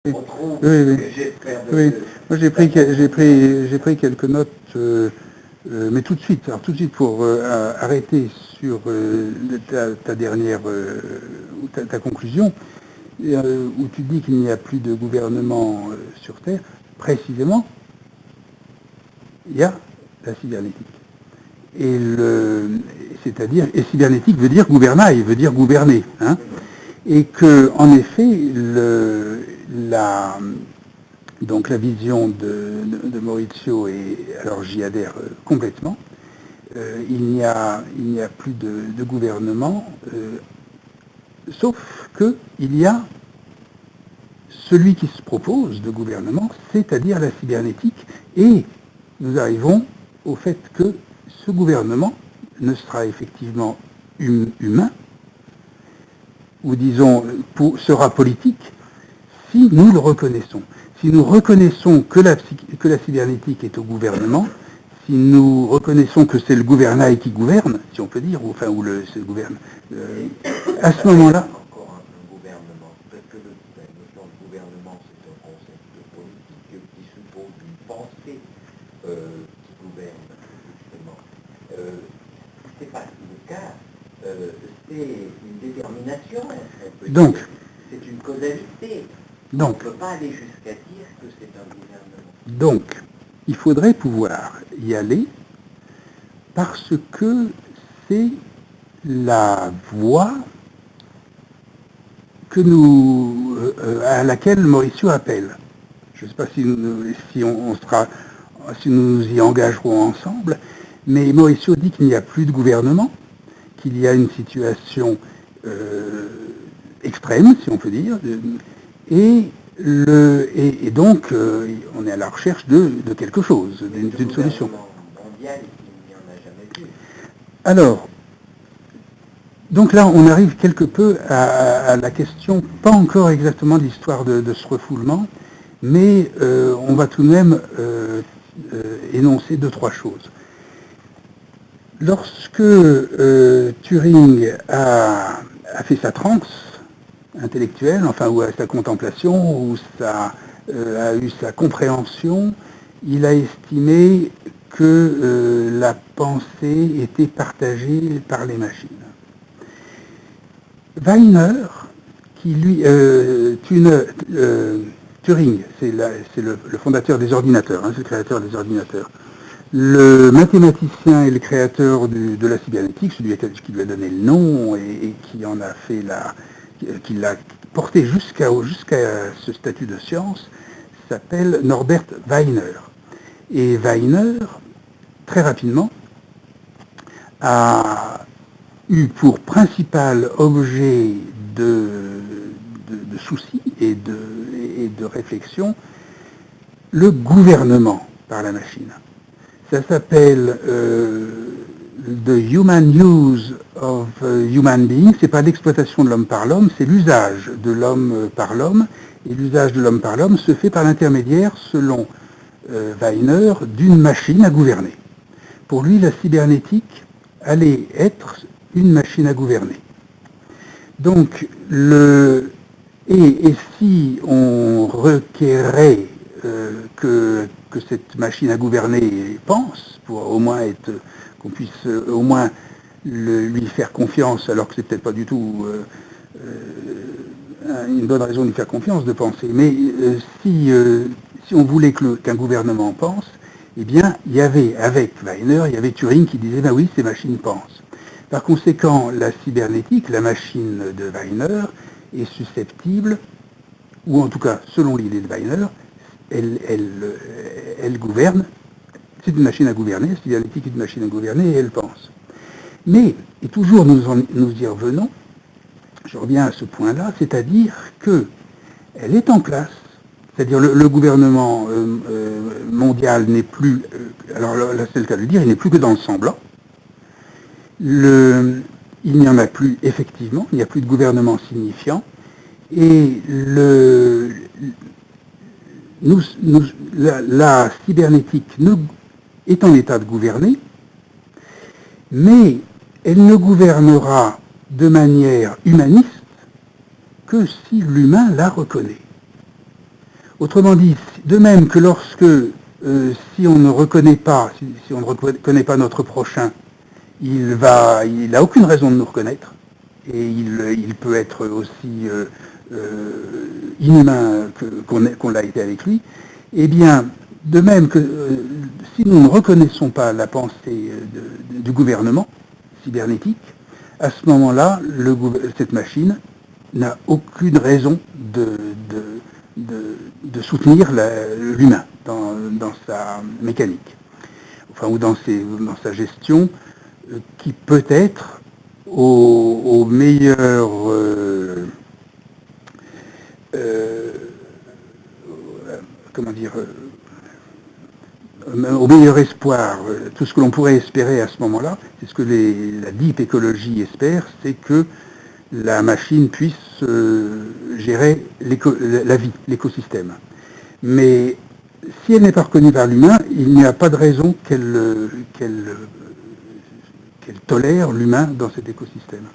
On trouve Oui. que j'espère de... Oui. Moi, j'ai pris quelques notes, mais tout de suite. Alors, tout de suite, pour arrêter sur ta dernière, ou ta conclusion, où tu dis qu'il n'y a plus de gouvernement sur Terre, précisément, il y a la cybernétique. C'est-à-dire, et cybernétique veut dire gouvernail, veut dire gouverner, hein, et que, en effet, donc la vision de Maurizio, alors j'y adhère complètement, il n'y a plus de gouvernement, sauf qu'il y a celui qui se propose de gouvernement, c'est-à-dire la cybernétique, et nous arrivons au fait que ce gouvernement ne sera effectivement humain, ou disons sera politique, si nous le reconnaissons. Si nous reconnaissons que la cybernétique est au gouvernement, si nous reconnaissons que c'est le gouvernail qui gouverne, si on peut dire, se gouverne, à ce moment-là... Encore un gouvernement, parce que la notion de gouvernement, c'est un concept politique qui suppose une pensée qui gouverne, justement. C'est pas le cas, c'est une détermination, on peut donc, dire. C'est une causalité. Donc, on ne peut pas aller jusqu'à dire que c'est un gouvernement. Donc, il faudrait pouvoir y aller parce que c'est la voie à laquelle Maurizio appelle. Je ne sais pas si nous nous y engagerons ensemble, mais Maurizio dit qu'il n'y a plus de gouvernement, qu'il y a une situation extrême, si on peut dire, et donc on est à la recherche de quelque chose, d'une solution. Mondial, il n'y en a jamais vu. Alors, donc là, on arrive quelque peu à la question, pas encore exactement de l'histoire de ce refoulement, mais on va tout de même énoncer 2-3 choses. Lorsque Turing a fait sa transe intellectuelle, enfin, ou à sa contemplation, ou a eu sa compréhension, il a estimé que la pensée était partagée par les machines. Wiener, qui lui, Turing, c'est le fondateur des ordinateurs, hein, c'est le créateur des ordinateurs. Le mathématicien et le créateur de la cybernétique, celui qui lui a donné le nom et qui en a fait qui l'a porté jusqu'à ce statut de science, s'appelle Norbert Wiener. Et Wiener, très rapidement, a eu pour principal objet de souci et de réflexion le gouvernement par la machine. Ça s'appelle The Human Use of Human Beings. C'est pas l'exploitation de l'homme par l'homme, c'est l'usage de l'homme par l'homme. Et l'usage de l'homme par l'homme se fait par l'intermédiaire, selon Wiener, d'une machine à gouverner. Pour lui, la cybernétique allait être une machine à gouverner. Donc, et si on requérait que cette machine à gouverner pense, pour au moins qu'on puisse au moins lui faire confiance, alors que c'est peut-être pas du tout une bonne raison de lui faire confiance de penser, mais si on voulait qu'un gouvernement pense, eh bien, il y avait, avec Wiener, il y avait Turing qui disait, ben oui, ces machines pensent. Par conséquent, la cybernétique, la machine de Wiener, est susceptible, ou en tout cas, selon l'idée de Wiener, elle gouverne, c'est une machine à gouverner, la cybernétique est une machine à gouverner et elle pense. Mais, et toujours nous y revenons, je reviens à ce point-là, c'est-à-dire qu'elle est en place, c'est-à-dire le gouvernement mondial n'est plus, alors là c'est le cas de le dire, il n'est plus que dans le semblant. Il n'y en a plus effectivement, il n'y a plus de gouvernement signifiant, et la cybernétique est en état de gouverner, mais elle ne gouvernera de manière humaniste que si l'humain la reconnaît. Autrement dit, de même que lorsque, si on ne reconnaît pas, si on ne reconnaît pas notre prochain, il n'a aucune raison de nous reconnaître, et il peut être aussi inhumain qu'on l'a été avec lui. Eh bien, de même que si nous ne reconnaissons pas la pensée du gouvernement cybernétique, à ce moment-là, cette machine n'a aucune raison de soutenir l'humain dans sa mécanique, enfin, ou dans sa gestion, qui peut être au meilleur comment dire, au meilleur espoir, tout ce que l'on pourrait espérer à ce moment-là, c'est ce que la deep écologie espère, c'est que la machine puisse gérer la vie, l'écosystème. Mais si elle n'est pas reconnue par l'humain, il n'y a pas de raison qu'elle tolère l'humain dans cet écosystème.